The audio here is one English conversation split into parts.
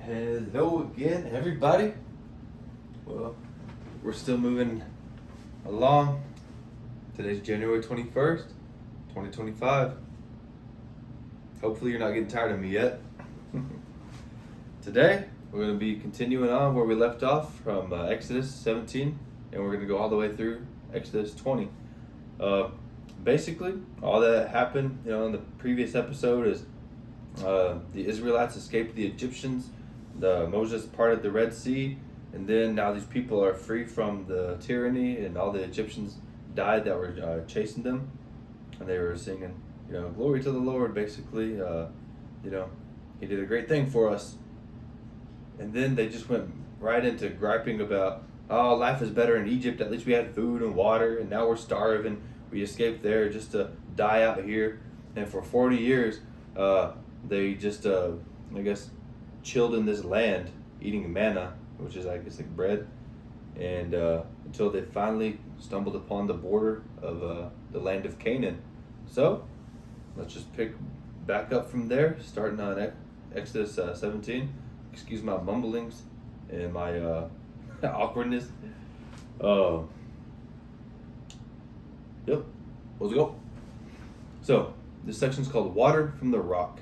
Hello again, everybody. Well, we're still moving along. Today's January 21st, 2025. Hopefully, you're not getting tired of me yet. Today, we're going to be continuing on where we left off from Exodus 17, and we're going to go all the way through Exodus 20. Basically, all that happened, in the previous episode is the Israelites escaped the Egyptians. Moses parted the Red Sea, and then now these people are free from the tyranny, and all the Egyptians died that were chasing them, and they were singing, glory to the Lord. Basically, He did a great thing for us. And then they just went right into griping about, oh, life is better in Egypt. At least we had food and water, and now we're starving. We escaped there just to die out here. And for 40 years, they just, chilled in this land, eating manna, which is, like bread. And until they finally stumbled upon the border of the land of Canaan. So, let's just pick back up from there, starting on Exodus 17. Excuse my mumblings and my awkwardness. Yep, let's go. So, this section is called Water from the Rock.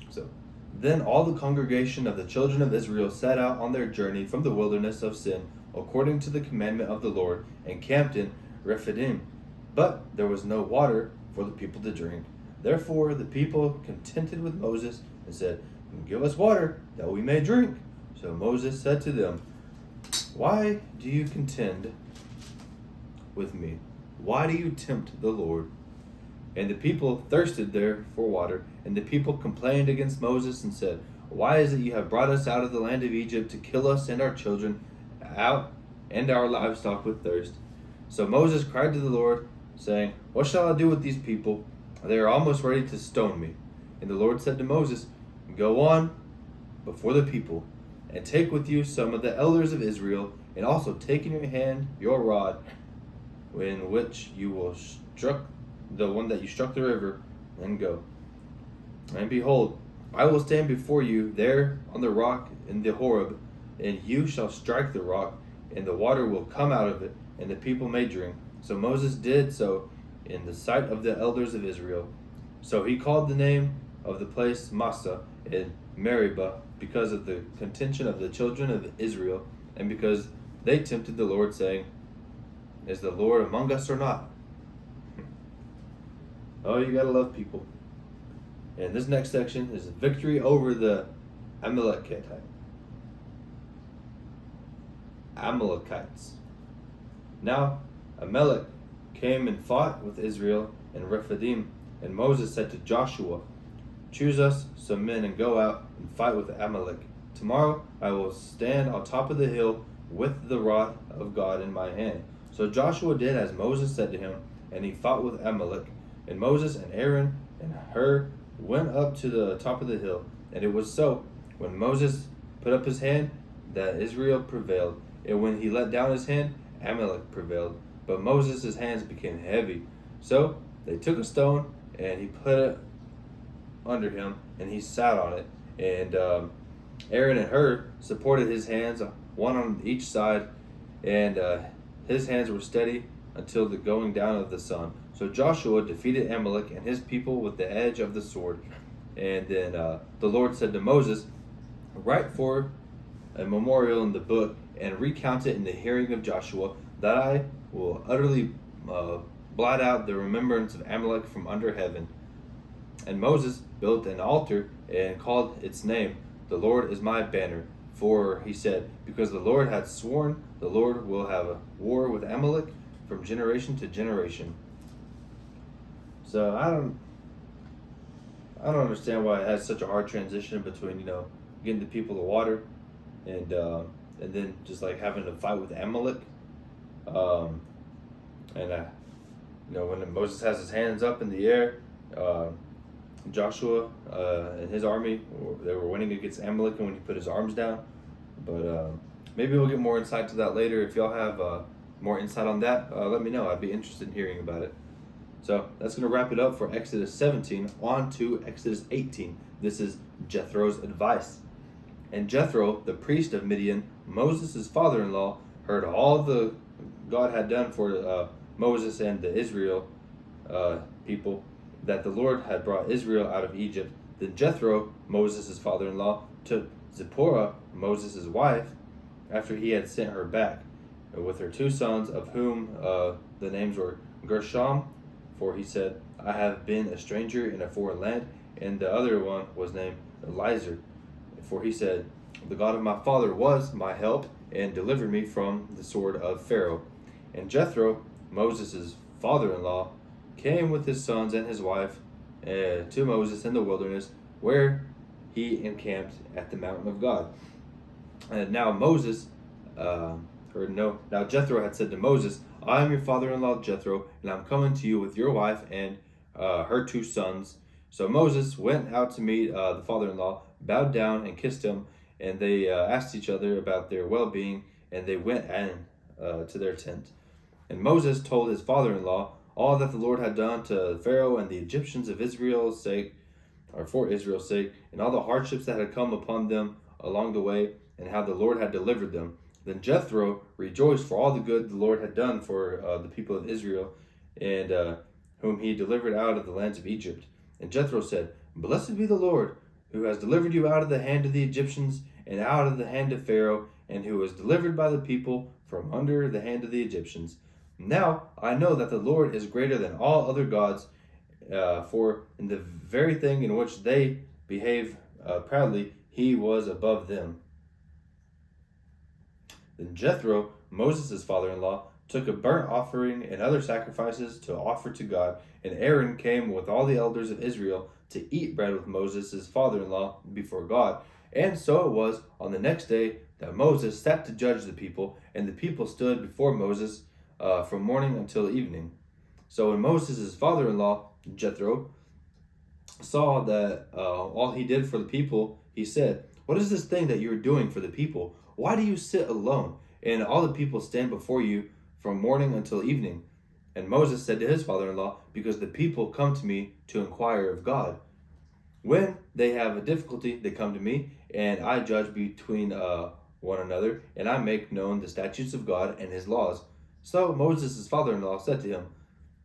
So, then all the congregation of the children of Israel set out on their journey from the wilderness of Sin, according to the commandment of the Lord, and camped in Rephidim. But there was no water for the people to drink. Therefore the people contended with Moses and said, give us water, that we may drink. So Moses said to them, why do you contend with me? Why do you tempt the Lord? And the people thirsted there for water, and the people complained against Moses and said, why is it you have brought us out of the land of Egypt to kill us and our children out and our livestock with thirst? So Moses cried to the Lord, saying, what shall I do with these people? They are almost ready to stone me. And the Lord said to Moses, go on before the people, and take with you some of the elders of Israel, and also take in your hand your rod, in which you will struck the one that you struck the river, and go. And behold, I will stand before you there on the rock in the Horeb, and you shall strike the rock, and the water will come out of it, and the people may drink. So Moses did so in the sight of the elders of Israel. So he called the name of the place Massah in Meribah, because of the contention of the children of Israel, and because they tempted the Lord, saying, is the Lord among us or not? Oh, you gotta love people. And this next section is victory over the Amalekites. Now Amalek came and fought with Israel in Rephidim, and Moses said to Joshua, choose us some men and go out and fight with Amalek. Tomorrow I will stand on top of the hill with the rod of God in my hand. So Joshua did as Moses said to him, and he fought with Amalek. And Moses and Aaron and Hur went up to the top of the hill. And it was so, when Moses put up his hand, that Israel prevailed. And when he let down his hand, Amalek prevailed. But Moses' hands became heavy. So they took a stone, and he put it under him, and he sat on it. And Aaron and Hur supported his hands, one on each side, and his hands were steady until the going down of the sun. So Joshua defeated Amalek and his people with the edge of the sword. And then the Lord said to Moses, write for a memorial in the book and recount it in the hearing of Joshua, that I will utterly blot out the remembrance of Amalek from under heaven. And Moses built an altar and called its name, the Lord is my banner. For he said, because the Lord hath sworn, the Lord will have a war with Amalek from generation to generation. So I don't understand why it has such a hard transition between getting the people the water and then just like having to fight with Amalek. When Moses has his hands up in the air, Joshua and his army, they were winning against Amalek, and when he put his arms down. But maybe we'll get more insight to that later. If y'all have more insight on that, let me know. I'd be interested in hearing about it. So that's going to wrap it up for Exodus 17. On to Exodus 18. This is Jethro's advice. And Jethro, the priest of Midian, Moses' father-in-law, heard all the God had done for Moses and the Israel people, that the Lord had brought Israel out of Egypt. Then Jethro, Moses' father-in-law, took Zipporah, Moses' wife, after he had sent her back, with her 2 sons, of whom the names were Gershom, for he said, I have been a stranger in a foreign land, and the other one was named Eliezer, for he said, the God of my father was my help, and delivered me from the sword of Pharaoh. And Jethro, Moses' father-in-law, came with his sons and his wife to Moses in the wilderness, where he encamped at the mountain of God. And now Jethro had said to Moses, I am your father-in-law Jethro, and I'm coming to you with your wife and her 2 sons. So Moses went out to meet the father-in-law, bowed down and kissed him, and they asked each other about their well-being, and they went to their tent. And Moses told his father-in-law all that the Lord had done to Pharaoh and the Egyptians of Israel's sake, or for Israel's sake, and all the hardships that had come upon them along the way, and how the Lord had delivered them. Then Jethro rejoiced for all the good the Lord had done for the people of Israel, and whom he delivered out of the lands of Egypt. And Jethro said, Blessed be the Lord, who has delivered you out of the hand of the Egyptians, and out of the hand of Pharaoh, and who was delivered by the people from under the hand of the Egyptians. Now I know that the Lord is greater than all other gods, for in the very thing in which they behave proudly, he was above them. Then Jethro, Moses' father-in-law, took a burnt offering and other sacrifices to offer to God, and Aaron came with all the elders of Israel to eat bread with Moses' father-in-law before God. And so it was on the next day that Moses sat to judge the people, and the people stood before Moses from morning until evening. So when Moses' father-in-law, Jethro, saw that all he did for the people, he said, What is this thing that you are doing for the people? Why do you sit alone, and all the people stand before you from morning until evening? And Moses said to his father-in-law, Because the people come to me to inquire of God. When they have a difficulty, they come to me, and I judge between one another, and I make known the statutes of God and his laws. So Moses' father-in-law said to him,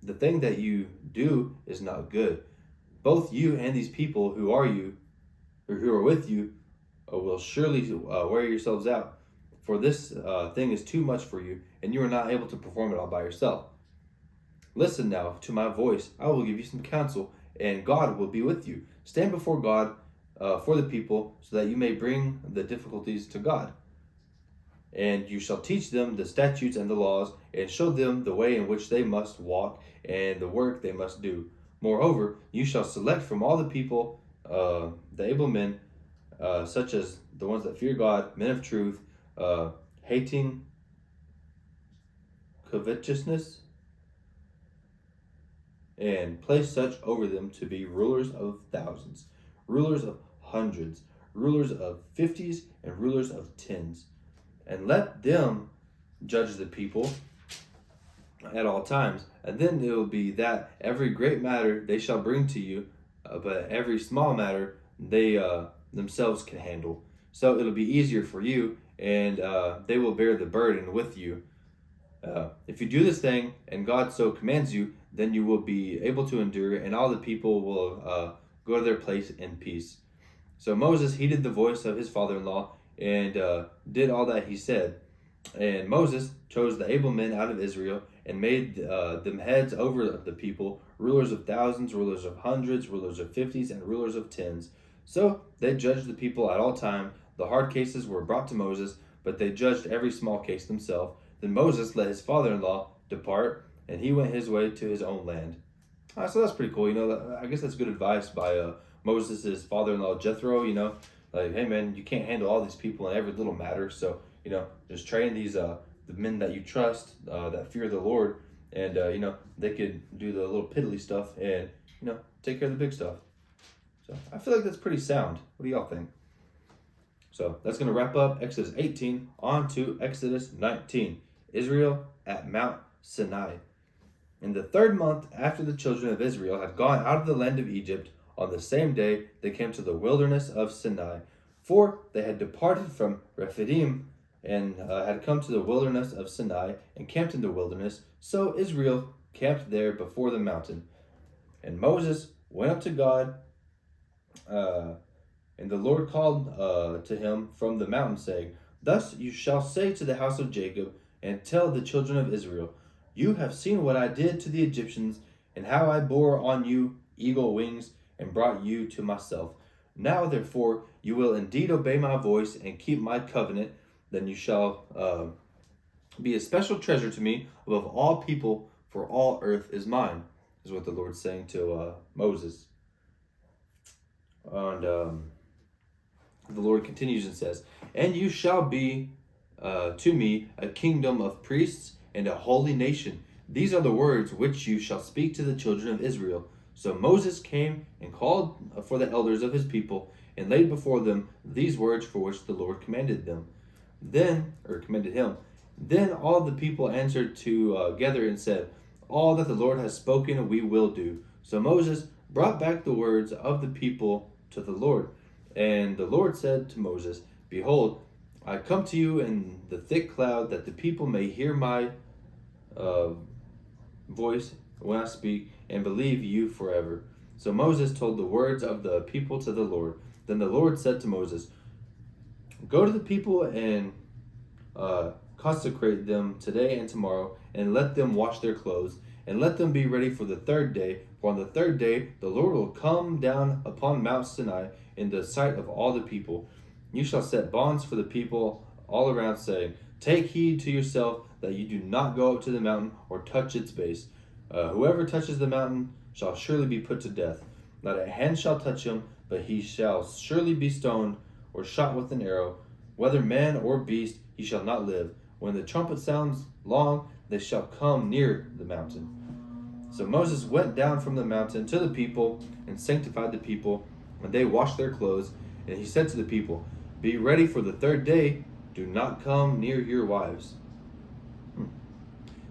The thing that you do is not good. Both you and these people who are with you, will surely wear yourselves out. For this thing is too much for you, and you are not able to perform it all by yourself. Listen now to my voice. I will give you some counsel, and God will be with you. Stand before God for the people, so that you may bring the difficulties to God. And you shall teach them the statutes and the laws, and show them the way in which they must walk, and the work they must do. Moreover, you shall select from all the people the able men, such as the ones that fear God, men of truth, hating covetousness, and place such over them to be rulers of thousands, rulers of hundreds, rulers of 50s, and rulers of 10s. And let them judge the people at all times. And then it will be that every great matter they shall bring to you, but every small matter they themselves can handle. So it'll be easier for you, and they will bear the burden with you. If you do this thing, and God so commands you, then you will be able to endure, and all the people will go to their place in peace. So Moses heeded the voice of his father-in-law, and did all that he said. And Moses chose the able men out of Israel, and made them heads over the people, rulers of thousands, rulers of hundreds, rulers of 50s, and rulers of 10s. So they judged the people at all time. The hard cases were brought to Moses, but they judged every small case themselves. Then Moses let his father-in-law depart, and he went his way to his own land. So that's pretty cool. I guess that's good advice by Moses' father-in-law Jethro. Like, hey man, you can't handle all these people in every little matter. So just train these the men that you trust, that fear the Lord, and they could do the little piddly stuff, and take care of the big stuff. So I feel like that's pretty sound. What do y'all think? So that's going to wrap up Exodus 18 on to Exodus 19. Israel at Mount Sinai. In the 3rd month after the children of Israel had gone out of the land of Egypt, on the same day they came to the wilderness of Sinai. For they had departed from Rephidim and had come to the wilderness of Sinai and camped in the wilderness. So Israel camped there before the mountain. And Moses went up to God, and the Lord called to him from the mountain, saying, Thus you shall say to the house of Jacob, and tell the children of Israel, You have seen what I did to the Egyptians, and how I bore on you eagle wings, and brought you to myself. Now therefore you will indeed obey my voice, and keep my covenant. Then you shall be a special treasure to me above all people, for all earth is mine, is what the Lord's saying to Moses. And the Lord continues and says, And you shall be to me a kingdom of priests and a holy nation. These are the words which you shall speak to the children of Israel. So Moses came and called for the elders of his people, and laid before them these words for which the Lord commanded him. Then all the people answered together and said, All that the Lord has spoken we will do. So Moses brought back the words of the people to the Lord. And the Lord said to Moses, Behold, I come to you in the thick cloud, that the people may hear my voice when I speak, and believe you forever. So Moses told the words of the people to the Lord. Then the Lord said to Moses, Go to the people and consecrate them today and tomorrow, and let them wash their clothes, and let them be ready for the third day. For on the third day the Lord will come down upon Mount Sinai in the sight of all the people. You shall set bonds for the people all around, saying, Take heed to yourself that you do not go up to the mountain or touch its base. Whoever touches the mountain shall surely be put to death. Not a hand shall touch him, but he shall surely be stoned or shot with an arrow. Whether man or beast, he shall not live. When the trumpet sounds long, they shall come near the mountain. So Moses went down from the mountain to the people and sanctified the people, and they washed their clothes. And he said to the people, Be ready for the third day. Do not come near your wives.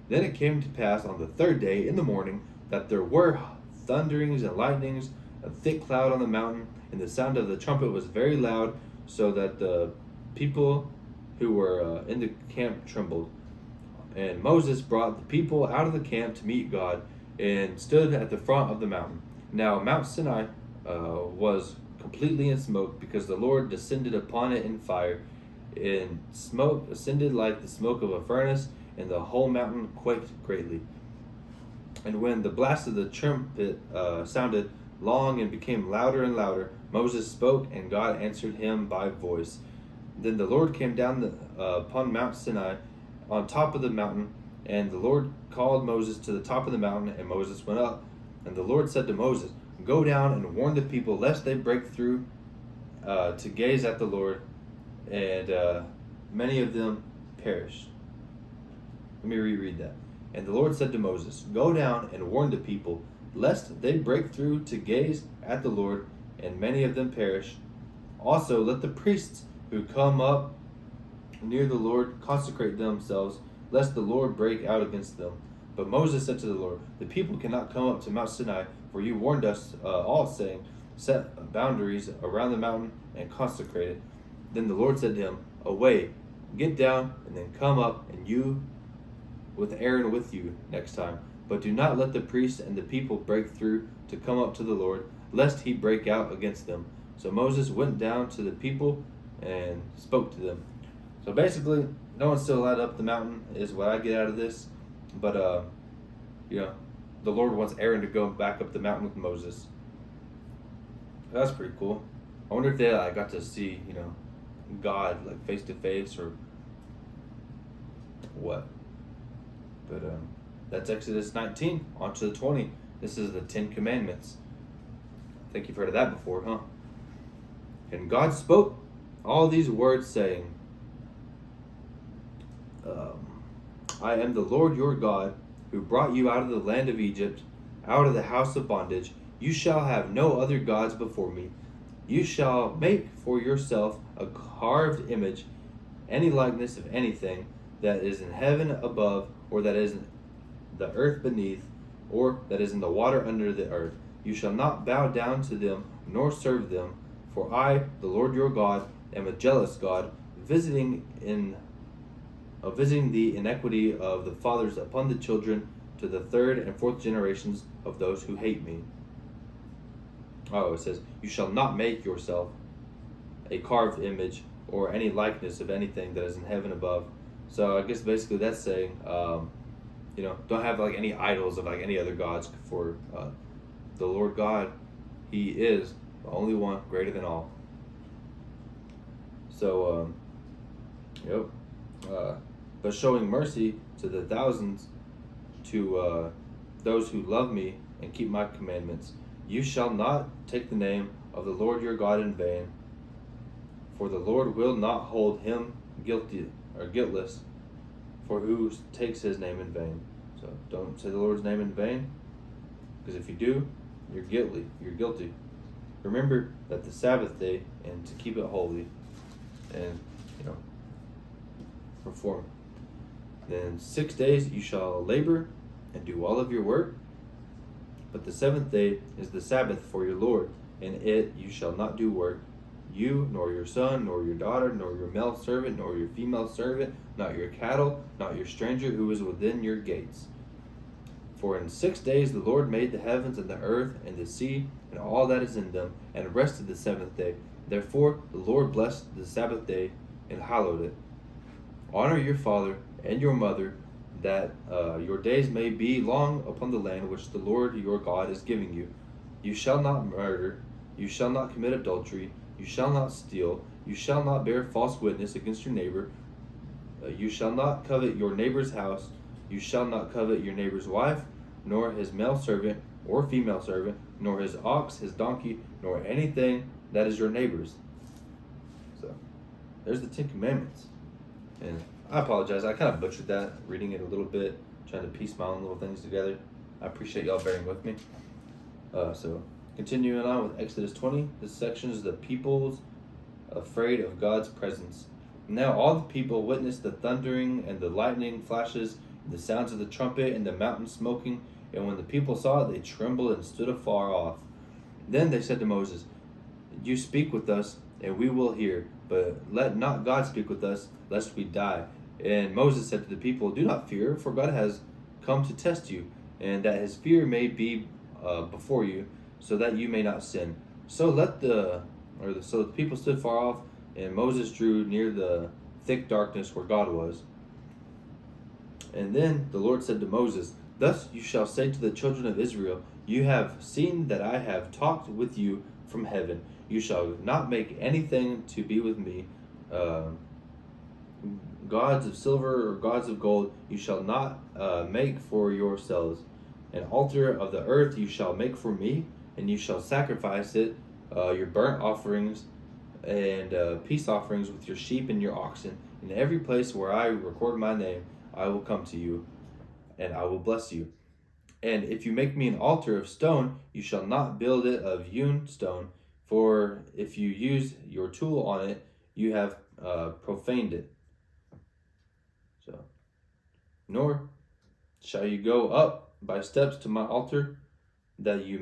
Then it came to pass on the third day in the morning that there were thunderings and lightnings, a thick cloud on the mountain, and the sound of the trumpet was very loud, so that the people who were in the camp trembled. And Moses brought the people out of the camp to meet God, and stood at the front of the mountain. Now Mount Sinai was completely in smoke, because the Lord descended upon it in fire, and smoke ascended like the smoke of a furnace, and the whole mountain quaked greatly. And when the blast of the trumpet sounded long and became louder and louder, Moses spoke, and God answered him by voice. Then the Lord came down upon Mount Sinai on top of the mountain, and the Lord called Moses to the top of the mountain, and Moses went up. And the Lord said to Moses, Go down and warn the people, lest they break through to gaze at the Lord, and many of them perish. Let me reread that. And the Lord said to Moses, Go down and warn the people, lest they break through to gaze at the Lord, and many of them perish. Also let the priests who come up near the Lord consecrate themselves, lest the Lord break out against them. But Moses said to the Lord, The people cannot come up to Mount Sinai, for you warned us all, saying, Set boundaries around the mountain and consecrate it. Then the Lord said to him, Away, get down, and then come up, and you with Aaron with you next time. But do not let the priests and the people break through to come up to the Lord, lest he break out against them. So Moses went down to the people and spoke to them. So basically, no one's still allowed up the mountain is what I get out of this. But, the Lord wants Aaron to go back up the mountain with Moses. That's pretty cool. I wonder if they got to see, God like face to face or what. But that's Exodus 19, on to the 20. This is the 10 Commandments. I think you've heard of that before, huh? And God spoke all these words, saying, I am the Lord your God, who brought you out of the land of Egypt, out of the house of bondage. You shall have no other gods before me. You shall make for yourself a carved image, any likeness of anything that is in heaven above, or that is in the earth beneath, or that is in the water under the earth. You shall not bow down to them, nor serve them, for I, the Lord your God, am a jealous God, visiting the iniquity of the fathers upon the children to the third and fourth generations of those who hate me. Oh, it says, you shall not make yourself a carved image or any likeness of anything that is in heaven above. So I guess basically that's saying, don't have like any idols of like any other gods, for the Lord God, He is the only one, greater than all. So, but showing mercy to the thousands, to those who love me and keep my commandments. You shall not take the name of the Lord your God in vain, for the Lord will not hold him guilty or guiltless, for who takes his name in vain. So don't say the Lord's name in vain, because if you do, you're guilty. Remember that the Sabbath day and to keep it holy, and perform. Then 6 days you shall labor and do all of your work, but the seventh day is the Sabbath for your Lord. In it you shall not do work, you, nor your son, nor your daughter, nor your male servant, nor your female servant, not your cattle, not your stranger who is within your gates. For in 6 days the Lord made the heavens and the earth and the sea and all that is in them, and rested the seventh day. Therefore the Lord blessed the Sabbath day and hallowed it. Honor your father and your mother, that your days may be long upon the land which the Lord your God is giving you. You shall not murder, you shall not commit adultery, you shall not steal, you shall not bear false witness against your neighbor, you shall not covet your neighbor's house, you shall not covet your neighbor's wife, nor his male servant or female servant, nor his ox, his donkey, nor anything that is your neighbor's. So, there's the 10 Commandments. And I apologize, I kind of butchered that, reading it a little bit, trying to piece my own little things together. I appreciate y'all bearing with me. So, continuing on with Exodus 20, this section is the peoples afraid of God's presence. Now all the people witnessed the thundering and the lightning flashes, the sounds of the trumpet and the mountain smoking, and when the people saw it, they trembled and stood afar off. Then they said to Moses, you speak with us, and we will hear, but let not God speak with us, lest we die. And Moses said to the people, do not fear, for God has come to test you, and that his fear may be before you, so that you may not sin. So the people stood far off, and Moses drew near the thick darkness where God was. And then the Lord said to Moses, thus you shall say to the children of Israel, you have seen that I have talked with you from heaven. You shall not make anything to be with me, gods of silver or gods of gold. You shall not make for yourselves. An altar of the earth you shall make for me, and you shall sacrifice it, your burnt offerings and peace offerings with your sheep and your oxen. In every place where I record my name, I will come to you, and I will bless you. And if you make me an altar of stone, you shall not build it of hewn stone, for if you use your tool on it, you have profaned it. So, nor shall you go up by steps to my altar, that your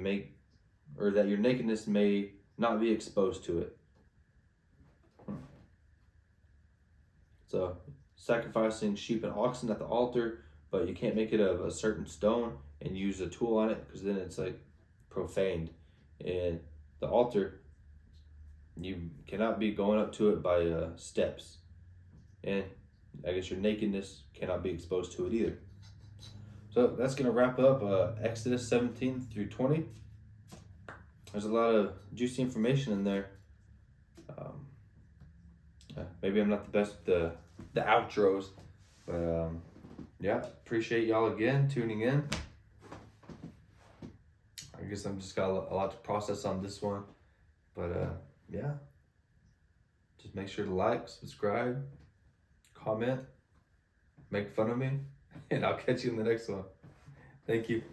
nakedness may not be exposed to it. So, sacrificing sheep and oxen at the altar, but you can't make it of a certain stone and use a tool on it, because then it's like profaned. And the altar, you cannot be going up to it by steps. And I guess your nakedness cannot be exposed to it either. So that's going to wrap up Exodus 17 through 20. There's a lot of juicy information in there. Maybe I'm not the best with the outros, but appreciate y'all again tuning in. I guess I'm just got a lot to process on this one, but just make sure to like, subscribe, comment, make fun of me, and I'll catch you in the next one. Thank you.